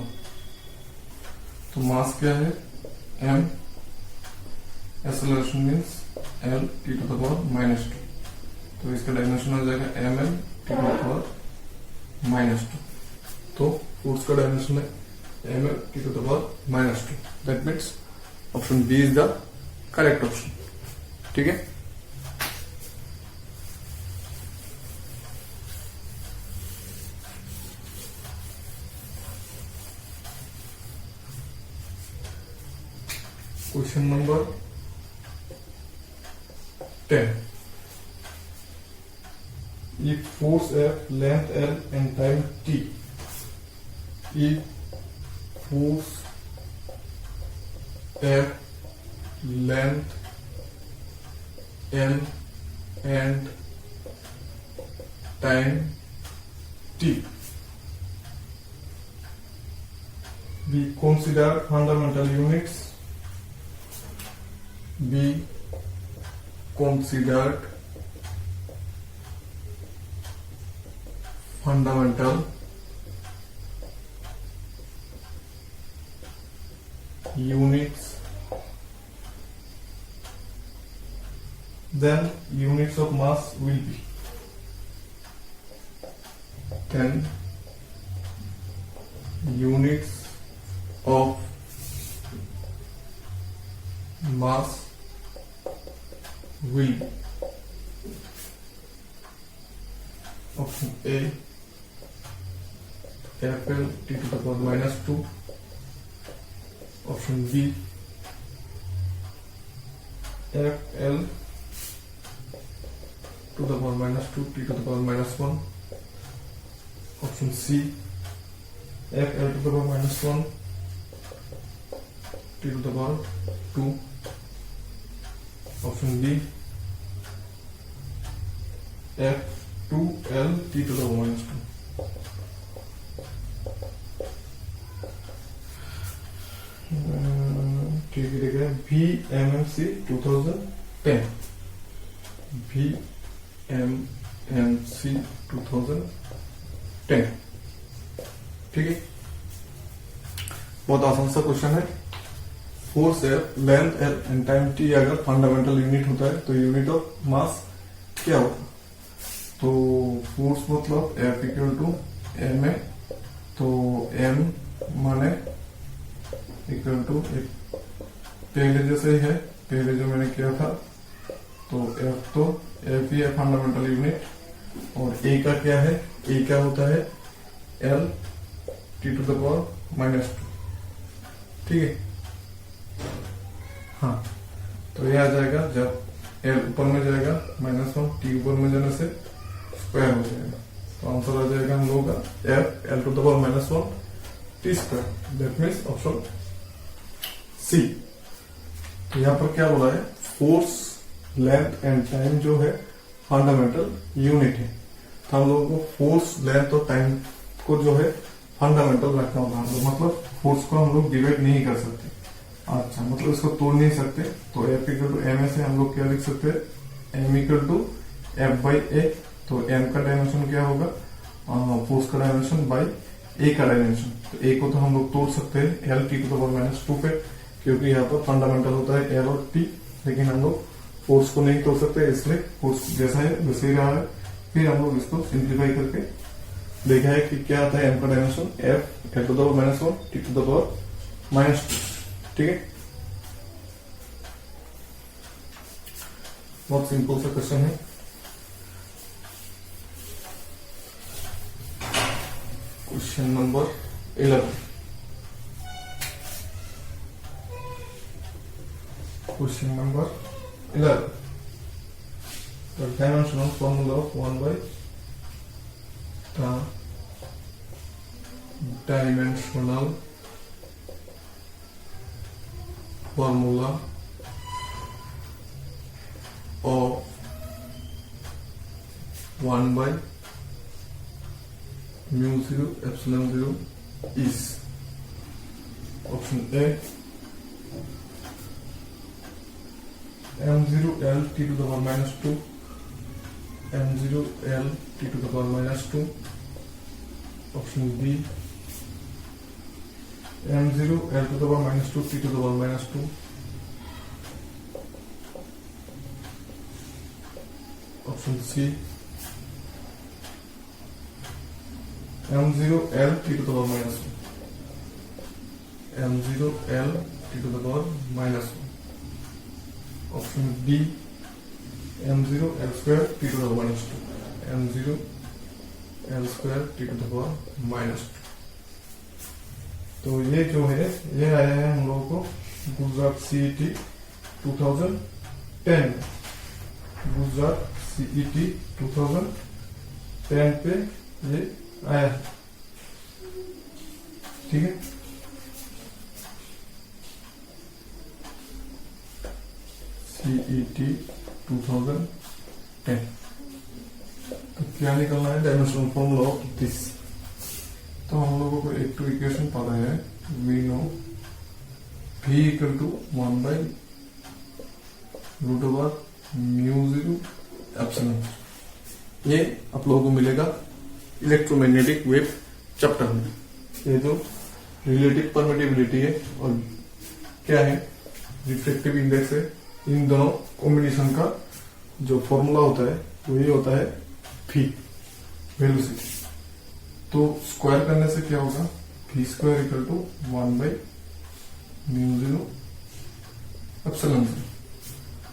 तो मास क्या है m, acceleration means l t to the power -2। तो इसका डायमेंशन हो जाएगा ml t to the power -2। तो फोर्स का डायमेंशन है ml t to the power -2। That means option B is the correct option. ठीक है, question number 10। If force F, length L and time t, if force F, length L and time t be considered fundamental units, be considered fundamental units, then units of mass will be 10 units of mass will be option A FL t to the power -2, option B FL to the power -2 t to the power -1, option C FL to the power -1 t to the power 2, option D F 2L T to the power minus 2. ठीक है, VMMC 2010, VMMC 2010, ठीक है। बहुत आसान सा question है। Force है, length and time T अगर फंडामेंटल यूनिट होता है तो यूनिट ऑफ मास क्या होगा? तो फोर्स मतलब F इक्वल टू एम है, तो M माने इक्वल टू पहले जैसे ही है, पहले जो मैंने किया था, तो F ही है फंडामेंटल यूनिट, और A का क्या है? A क्या होता है? L T to the power minus 2, ठीक है। हाँ, तो ये आ जाएगा, जब L ऊपर में जाएगा -1, T ऊपर में जाने से स्क्वायर हो जाएगा, तो आंसर आ जाएगा हम लोगों का F L to the power -1 T square, that means option C. तो यहाँ पर क्या बोला है? फोर्स, लेंथ एंड टाइम जो है फंडामेंटल यूनिट है, तो हम लोगों को फोर्स, लेंथ और टाइम को जो है फंडामेंटल रखना होगा। मतलब फोर्स को हम लोग डिवाइड नहीं कर सकते, अच्छा, मतलब इसको तोड़ नहीं सकते। तो F इक्वल टू एम से हम लोग क्या लिख सकते हैं? M equal to F by A. तो M का डायमेंशन क्या होगा? फोर्स का डायमेंशन बाई A का डायमेंशन। तो A को तो हम लोग तोड़ सकते हैं L T to the power minus 2 पे, क्योंकि यहाँ पर फंडामेंटल होता है L और T, लेकिन हम लोग फोर्स को नहीं तोड़ सकते, इसलिए फोर्स जैसा है वैसे ही रहा है। फिर हम लोग इसको सिंप्लीफाई करके देखा है कि क्या आता है M का dimension F L to the power minus 1 T to the power minus 2, ठीक है। बहुत सिंपल सा क्वेश्चन है। Question number 11, question number 11, the dimensional formula of 1 by the dimensional formula of 1 by mu 0 epsilon 0 is option A m0 L T to the power minus 2, m0 L T to the power minus 2, option B m0 L to the power minus 2 T to the power minus 2, option C m0 L T to the power minus 1, m0 L T to the power minus 1, option D m0 L square T to the power minus 2, m0 L square T to the power minus 2। तो ये जो है, ये आया है हम लोगों को गुजरात CET 2010, गुजरात CET 2010 पे ये आया, ठीक है। CET 2010, तो क्या निकलना है? Dimensional formula of this. तो हम लोगों को एक तो इक्वेशन पता है, we know V equal to 1 by root over mu 0 epsilon. ये आप लोगों को मिलेगा इलेक्ट्रोमैग्नेटिक वेव चैप्टर में। ये जो रिलेटिव परमिटिविटी है और क्या है रिफ्लेक्टिव इंडेक्स है, इन दोनों कॉम्बिनेशन का जो फॉर्मूला होता है वो ये होता है V वेलोसिटी। तो स्क्वायर करने से क्या होगा? V square equal to 1 by mu 0 epsilon 0।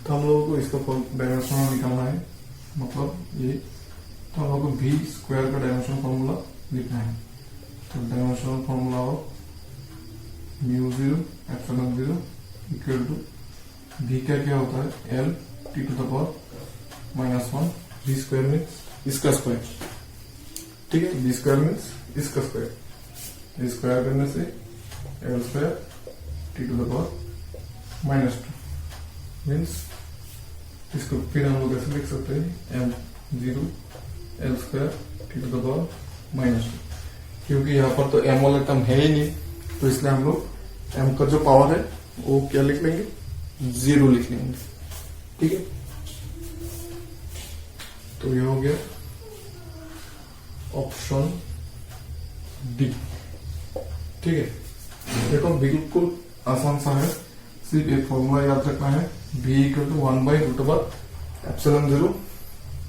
तो हम लोगों को इसका डायमेंशन निकालना है, मतलब ये, तो हम लोग को V स्क्वायर का डायमेंशन फॉर्मूला लिखना है। तो dimensional formula of mu 0 epsilon 0 equal to V का क्या होता है? L T to the power minus 1, V square means इसका स्क्वायर, ठीक है। V स्क्वायर मीन्स इसका स्क्वायर, स्क्वायर करने से L square T to the power minus 2 means, इसको फिर हम लोग ऐसे लिख सकते हैं m0 L square T to the power minus 2, क्योंकि यहाँ पर तो एम वाला टर्म है ही नहीं, तो इसलिए हम लोग एम का जो पावर है वो क्या लिख लेंगे, 0 लिख लेंगे। ठीक है, तो ये हो गया ऑप्शन डी। ठीक है, देखो बिल्कुल आसान सा है, सिर्फ एक फॉर्मूला याद रखना है, v इक्वल टू 1/√ε0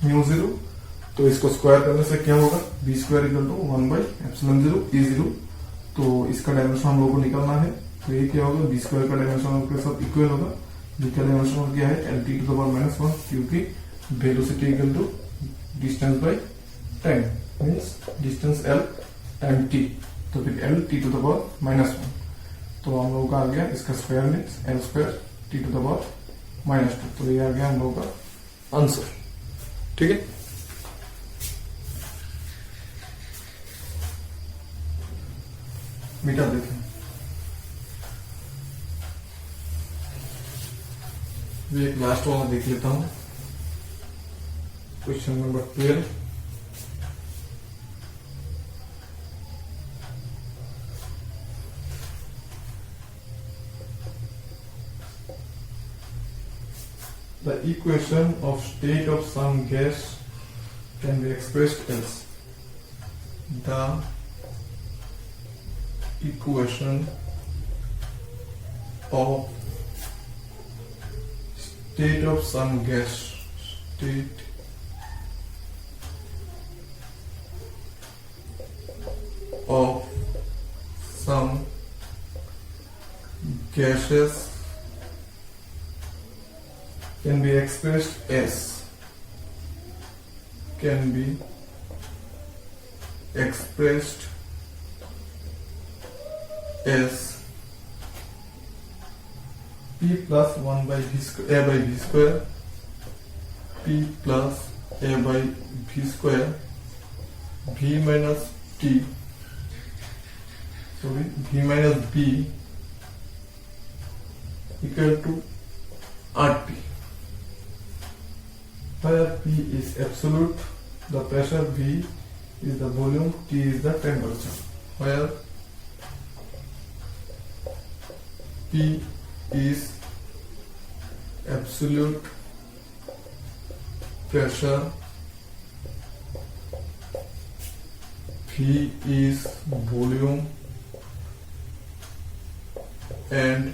μ0। तो इसको स्क्वायर करने से क्या होगा, b square equal to 1/ε0 e0। तो इसका डायमेंशन हम लोग को निकालना है, तो ये क्या होगा, b स्क्वायर का डायमेंशन के साथ इक्वल होगा। b का डायमेंशन क्या है, L T to the power -1, क्योंकि velocity equal to distance by time, means distance l time t, तो फिर L T to the power -1। तो हम लोगों का आ गया इसका square means L square T to the power -2, तो ये आ गया हम लोगों का आंसर। ठीक है, मिटा देते हैं। ये एक लास्ट वाला देख लेता हूं, question number 12। The equation of state of some gas can be expressed as the equation of state of some gas, state of some gases can be expressed as P plus 1 by a by v square, P plus a by v square, v minus t, sorry, v minus b equal to RT, where P is absolute, the pressure, V is the volume, T is the temperature, where P is absolute pressure, V is volume, and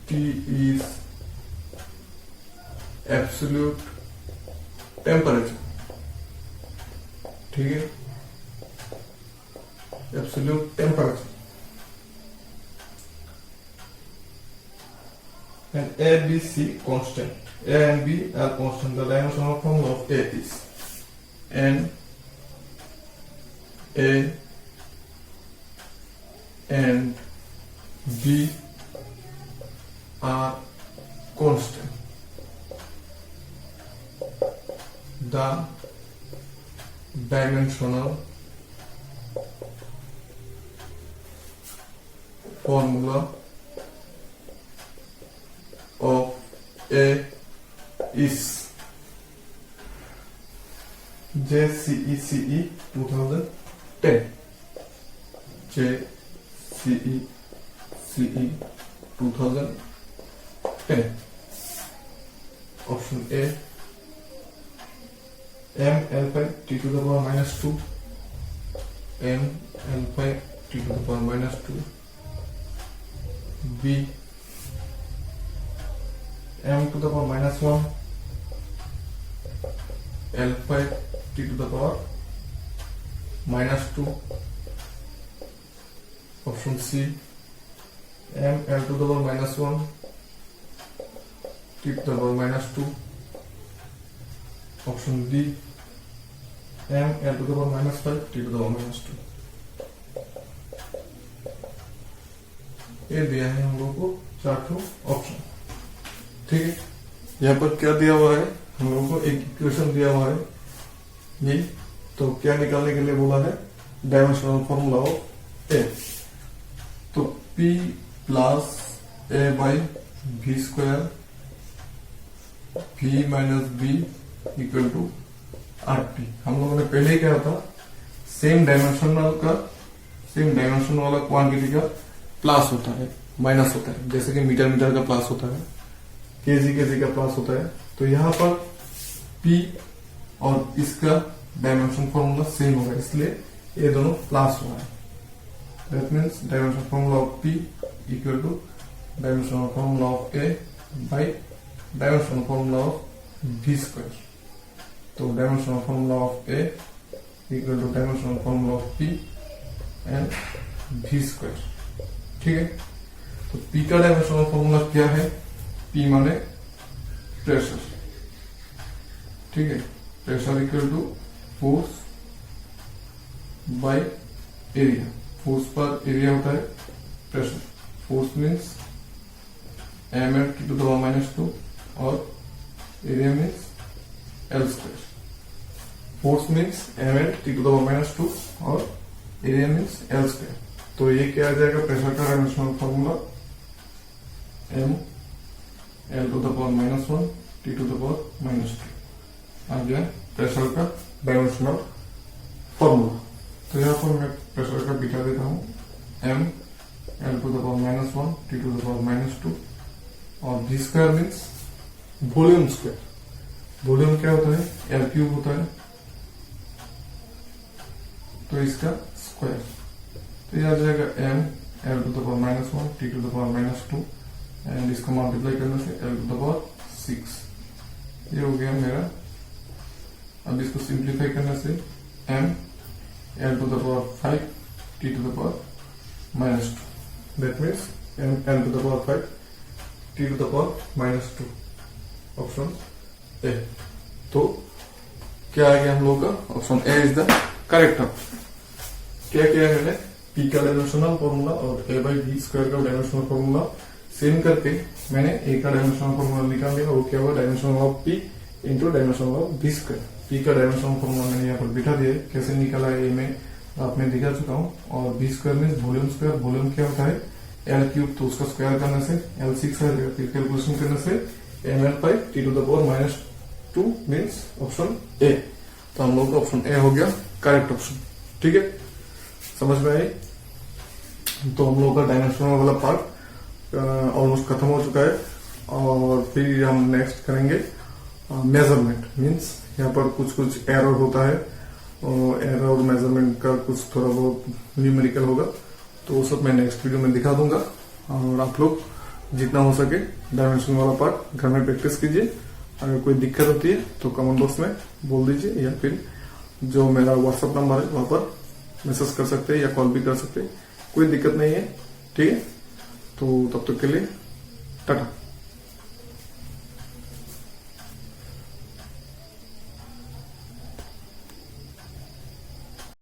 T is absolute temperature। ठीक है, absolute temperature, and A, B, C constant, A and B are constant, the dimensional formula of A is N A and B are constant. The dimensional formula of A is JCECE 2010, JCECE 2010, option A, m L5 t to the power -2, m L5 t to the power -2, B m to the power -1, L5 t to the power -2, option C, m L to the power -1 t to the power -2, option D, m L to the power -5 t to the power -2। ये दिया है हम लोगों को चारों option. ठीक है, यहाँ पर क्या दिया हुआ है, हम लोगों को एक इक्वेशन दिया हुआ है ये, तो क्या निकालने के लिए बोला है, डायमेंशनल फॉर्मूला ऑफ ए। तो P plus a by v square, v minus b equal to RP। हम लोगों ने पहले ही कहा था सेम डायमेंशन वाला क्वांटिटी का प्लस होता है, माइनस होता है, जैसे कि मीटर मीटर का प्लस होता है, केजी का प्लस होता है। तो यहाँ पर P और इसका डायमेंशन फॉर्मूला सेम होगा, इसलिए ये दोनों प्लस हुआ है। That means dimension formula of P equal to dimension formula of A by dimension formula of V square. तो dimension formula of A equal to dimension formula of P and V square. ठीक है, तो P का dimensional formula क्या है? P माने pressure. ठीक है, pressure equal to force by area. Force पर एरिया होता है प्रेशर। फोर्स मीन्स m(T⁻²) और area means L²। Force means m(T⁻²) और एरिया मीन्स L²। तो ये क्या आ जाएगा? प्रेशर का डायमेंशनल फॉर्मूला m(L⁻⁻1 T⁻²) आ गया प्रेशर का डायमेंशनल फॉर्मूला। तो यहाँ पर मैं प्रेशर का बिठा देता हूँ m(L⁻⁻1 T⁻²) और V square means volume square. Volume क्या होता है? L³ होता है, तो इसका स्क्वायर। तो ये आ जाएगा m(L⁻⁻1 T⁻²) एंड इसको मल्टीप्लाई करने से L⁻⁶। ये हो गया मेरा। अब इसको सिंप्लीफाई करने से m(L⁵ T⁻²). That means m(L⁵ T⁻²). Option A. तो क्या आ गया हम लोग का? Option A is the correct option. क्या किया है मैंने? P का डायमेंशनल फॉर्मूला और A बाई V स्क्वायर का डायमेंशनल फॉर्मूला सेम करके मैंने A का डायमेंशनल फॉर्मूला निकाल लिया। वो क्या हुआ? Dimension of P into dimension of V square. P का डायमेंशनल फॉर्मूला मैंने यहाँ पर बिठा दिया। कैसे निकाला है ये मैं आपने दिखा चुका हूँ। और V square means volume square. Volume क्या होता है? L³, तो उसका स्क्वायर करने से L6 आ जाएगा। फिर कैलकुलेशन करने से mL/T⁻², मीन्स ऑप्शन ए। तो हम लोग का ऑप्शन ए हो गया करेक्ट ऑप्शन। ठीक है, समझ में आई? तो हम लोग का डायमेंशनल वाला पार्ट ऑलमोस्ट खत्म हो चुका है। और फिर हम नेक्स्ट करेंगे मेजरमेंट। मीन्स यहाँ पर कुछ एरर होता है, और एरर और मेजरमेंट का कुछ थोड़ा बहुत न्यूमेरिकल होगा, तो वो सब मैं नेक्स्ट वीडियो में दिखा दूंगा। और आप लोग जितना हो सके डायमेंशन वाला पार्ट घर में प्रैक्टिस कीजिए। अगर कोई दिक्कत होती है तो कमेंट बॉक्स में बोल दीजिए, या फिर जो मेरा व्हाट्सएप नंबर है वहां पर मैसेज कर सकते हैं या कॉल भी कर सकते हैं। कोई दिक्कत नहीं है। ठीक है, तो तब तक के लिए टाटा।